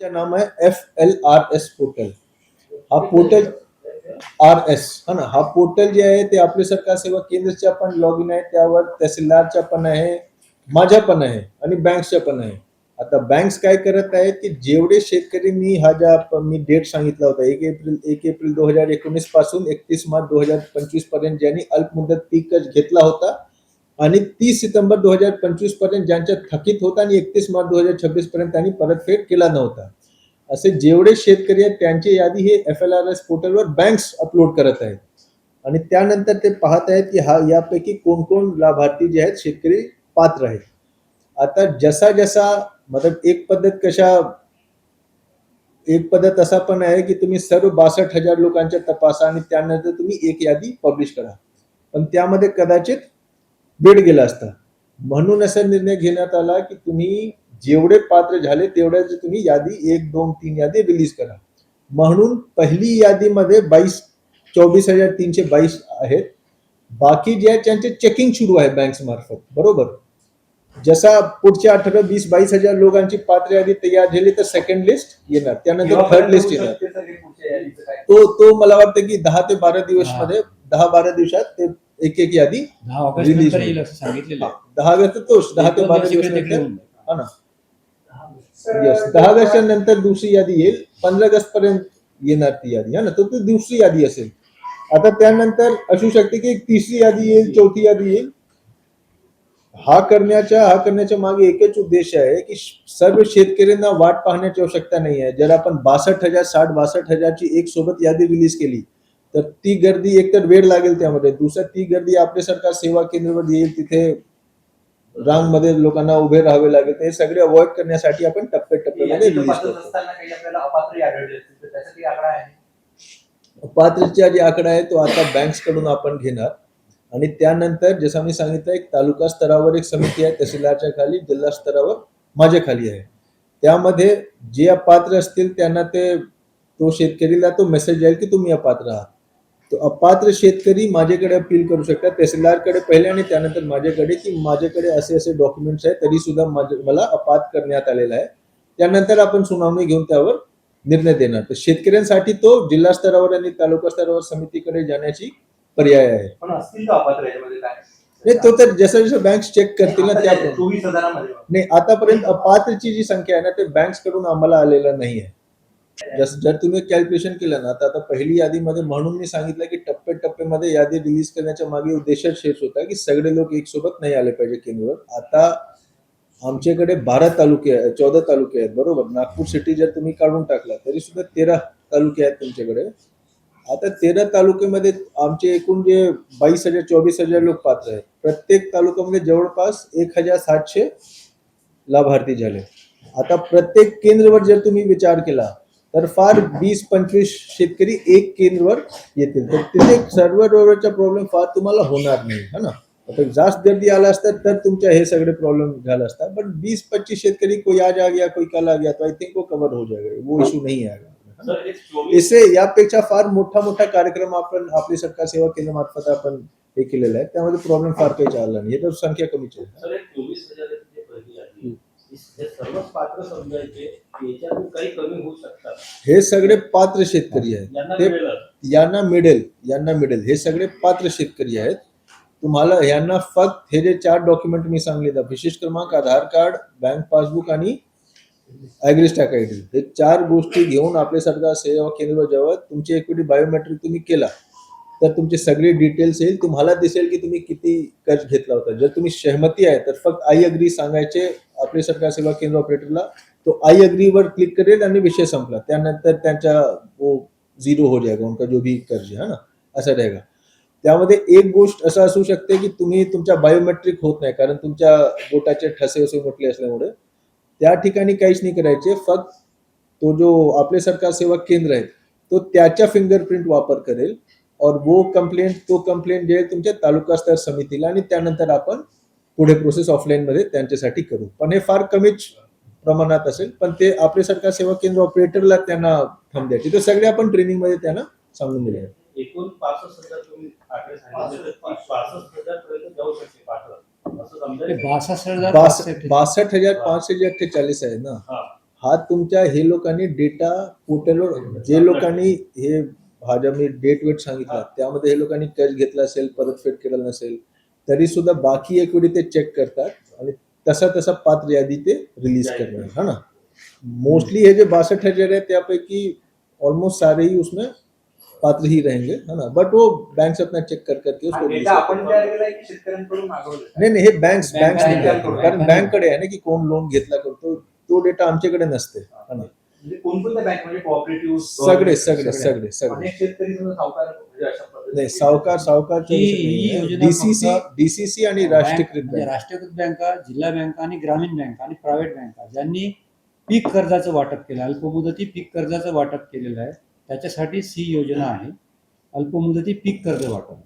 चा नाम आहे FLRS पोर्टल. हा पोर्टल RS हा ना, हा पोर्टल जे आहे ते आपले सरकार सेवा केंद्रच्या पण लॉग इन आहे, त्यावर तहसीलदारच्या पण आहे, माझ्या पण आहे आणि बँक्सच्या पण आहे. आता बँक्स काय करत आहेत की जेवढे शेतकरी मी डेट सांगितला होता 1 एप्रिल 2019 पासून 31 मार्च 2025 पर्यंत ज्यांनी अल्पमुदत पीक कर्ज घेतला होता आणि 30 सितंबर 2025 पर्यंत ज्यांच्या थकीत होता आणि 31 मार्च 2026 पर्यंत त्यांनी परतफेड केला नव्हता, असे जेवढे शेतकरी आहेत त्यांची यादी हे FLRS पोर्टलवर बँक्स अपलोड करत आहेत आणि त्यानंतर ते पाहत आहेत की हा यापैकी कोण कोण लाभार्थी जे आहेत शेतकरी पात्र आहेत. आता जसा जसा मतलब एक पद्धत असा पण आहे की तुम्ही सर्व 62,000 लोकांच्या तपासा आणि त्यानंतर तुम्ही एक यादी पब्लिश करा, पण त्यामध्ये कदाचित वेळ गेला असता. म्हणून असा निर्णय घेण्यात आला की तुम्ही जेवढे पात्र झाले तेवढ्याची तुम्ही यादी 1, 2, 3 यादी रिलीज करा. म्हणून पहिली यादीमध्ये 24,322 आहेत. बाकी जे आहेत त्यांचे चेकिंग सुरू आहे बँक्स मार्फत, बरोबर. जसा पुढच्या 18, 20, 22,000 लोकांची पात्र यादी तयार झाली तर सेकंड लिस्ट येणार, त्यानंतर थर्ड लिस्ट येणार. तो मला वाटतं की 10 ते 12 दिवस मध्ये 10-12 दिवसात ते एक एक यादी 10 रिलीज ऑगस्ट होईल. सांगितलेलं आहे. 10 ऑगस्ट तोच 10 ते 12 दिवस नंतर हा ना. यस, 10 ऑगस्ट नंतर दुसरी यादी येईल, 15 ऑगस्ट पर्यंत येणार ती यादी, हा ना. तो ती दुसरी यादी असेल. आता त्यानंतर असू शकते की एक तिसरी यादी येईल, चौथी यादी येईल. हा करण्याच्या मागे एकच उद्देश आहे की सर्व शेतकऱ्यांना वाट पाहण्याची आवश्यकता नाही आहे. जर आपण 62,000 ची एक सोबत यादी रिलीज केली तर ती गर्दी एकतर वेळ लागेल, त्यामध्ये दुसरं ती गर्दी आपल्या सरकार सेवा केंद्रावर येईल, तिथे रांग मध्ये लोकांना उभे राहावे लागेल. ते सगळे अवॉइड करण्यासाठी आपण टप्प्याटप्प्यामध्ये रिलीज करतो. अपात्रचा जे आकडा आहे तो आता बँक्स कडून आपण घेणार आणि त्यानंतर जसं मी सांगितलं एक तालुका स्तरावर एक समिती आहे, तहसीलदारच्या खाली, जिल्हा स्तरावर माझ्या खाली आहे. त्यामध्ये जे अपात्र असतील त्यांना तो शेतकरीला तो मेसेज जाईल की तुम्ही अपात्र आहात. तो अपात्र शेतकरी माझ्याकडे अपील करू शकतात, तहसीलदारकडे पहिले आणि त्यानंतर माझ्याकडे, की माझ्याकडे असे असे डॉक्युमेंट्स आहेत, तरी सुद्धा मला अपात्र करण्यात आलेला आहे. त्यानंतर आपण सुनावणी घेऊन त्यावर निर्णय देणार. तर शेतकऱ्यांसाठी तो जिल्हा स्तरावर आणि तालुका स्तरावर समितीकडे जाण्याची पर्याय आहे. पण असतील का अपात्र याच्यामध्ये काय? नाही, तो तर जसं जसं बँक्स चेक करतील ना त्या 24,000 नाही, आतापर्यंत अपात्रची जी संख्या आहे ना ते बँक्स कडून आम्हाला आलेलं नाही आहे. जर तुम्ही कॅल्क्युलेशन केलं ना, आता पहिली यादीमध्ये म्हणून मी सांगितलं की टप्प्याटप्प्यामध्ये यादी रिलीज करण्याच्या मागे उद्देशच हेच होता की सगळे लोक एक सोबत नाही आले पाहिजे केंद्रावर. आता आमच्याकडे 14 तालुके आहेत, बरोबर. नागपूर सिटी जर तुम्ही काढून टाकला तरी सुद्धा 13 तालुके आहेत तुमच्याकडे. आता 13 तालुक्यामध्ये आमचे एकूण जे 22,000-24,000 लोक पात्र आहेत. प्रत्येक तालुक्यामध्ये जवळपास 1,700 लाभार्थी झाले. आता प्रत्येक केंद्रावर जर तुम्ही विचार केला तर फार 20-25 शेतकरी एक केंद्रावर येतील, तर तिथे सर्व्हरचा प्रॉब्लेम फार तुम्हाला होणार नाही, है ना. आता जास्त गर्दी आला असता तर तुमच्या हे सगळे प्रॉब्लेम झाला असता, पण 20-25 शेतकरी कोई आज आ गया, कोई कल आ गया, तो आई थिंक वो कवर हो जाएगा, वो इशू नहीं आएगा. इससे यापेक्षा फार मोठा कार्यक्रम आपण आपली सरकार सेवा केंद्र मार्फत आपण हे केलेलं आहे, त्यामध्ये प्रॉब्लेम फार काही चालला नाही. हे तर संख्या कमीच आहे. सर्वच पात्र समजायचे याच्यातून काही कमी होऊ शकतात. हे सगळे पात्र शेतकरी आहेत, ते यांना मिळेल. हे सगळे पात्र शेतकरी आहेत. तुम्हाला यांना फक्त हे जे 4 डॉक्युमेंट मी सांगितले, विशिष्ट क्रमांक, आधार कार्ड, बँक पासबुक आणि ॲग्रीस्टॅक आयडी, हे 4 गोष्टी घेऊन आपल्या सरकार सेवा केंद्रावर जेव्हा तुमची इक्विटी बायोमेट्रिक तुम्ही केला तर तुमची सगळी डिटेल्स येईल. तुम्हाला दिसेल की तुम्ही किती कर्ज घेतला होता. जर तुम्ही सहमती आहे तर फक्त आय अग्री सांगायचे आपले सरकार सेवा केंद्र ऑपरेटरला, तो आय अग्री वर क्लिक करेल आणि विषय संपला. त्यानंतर त्यांचा वो झिरो हो जाएगा उनका जो भी कर्ज है ना, असं रहेगा. त्यामध्ये एक गोष्ट असं असू शकते की तुम्ही तुमच्या बायोमेट्रिक होत नाही, कारण तुमच्या बोटाचे ठसे असे मोठे असल्यामुळे त्या ठिकाणी काहीच नाही करायचे. फक्त तो जो आपले सरकार सेवा केंद्र आहे तो त्याच्या फिंगरप्रिंट वापर करेल और वो कंप्लेंट जे तुमच्या तालुका स्तर समितीला, आणि त्यानंतर आपण पुढे प्रोसेस ऑफलाईन मध्ये त्यांच्यासाठी करू. पण हे फार कमीच प्रमाणात असेल, पण ते आपले सरकार सेवा केंद्र ऑपरेटरला त्यांना थंब द्यायची. तर सगळे आपण ट्रेनिंग मध्ये त्यांना सांगून दिले आहे. एकूण 65,000 तुम्ही आकडे सांगितले, 65,000 पर्यंत जाऊ शकते पात्र असं समजायचं. 62,500 62,548 आहे ना. हा तुमच्या हे लोकांनी डेटा पोर्टलवर जे लोकांनी हे हा ज्या मी डेट वेट सांगितला त्यामध्ये हे लोकांनी कॅश घेतला असेल परतफेड केलं नसेल तरी सुद्धा बाकी इक्विटी ते चेक करतात आणि तसा पात्र यादी ते रिलीज करणार है ना. मोस्टली हे जे 62,000 है त्यापैकी ऑलमोस्ट सारे ही उसमें पात्र ही रहेंगे है ना. बट वो बैंक से अपना चेक कर करके उसको release डेटा आपण करतात. तयार केलाय की शेतकऱ्यांकडून मागवलं? नाही हे बँक्स बँकांकडे कारण बँककडे आहे ना की कोण लोन घेतला करतो तो डेटा आमच्याकडे नसते है ना. म्हणजे कोणकोणत्या बँक म्हणजे कोऑपरेटिव्ह सगळे अनेक शेतकरी समजा सावकार म्हणजे अशा पद्धतीने नाही सावकार ही योजना डीसीसी आणि राष्ट्रीयकृत म्हणजे बँक राष्ट्रीयकृत बँका, जिल्हा बँका आणि ग्रामीण बँका आणि प्रायव्हेट बँका ज्यांनी पीक कर्जाचं वाटप केलं, अल्पमुदती पीक कर्जाचं वाटप केलेलं आहे, त्याच्यासाठी सी योजना आहे, अल्पमुदती पीक कर्ज वाटप.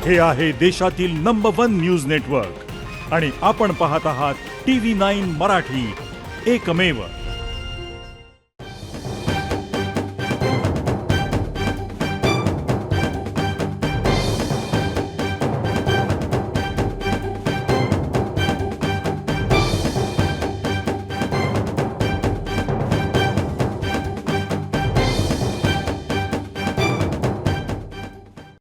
हे आहे देशातील नंबर 1 न्यूज नेटवर्क आणि आपण पाहत आहात TV9 मराठी, एकमेव.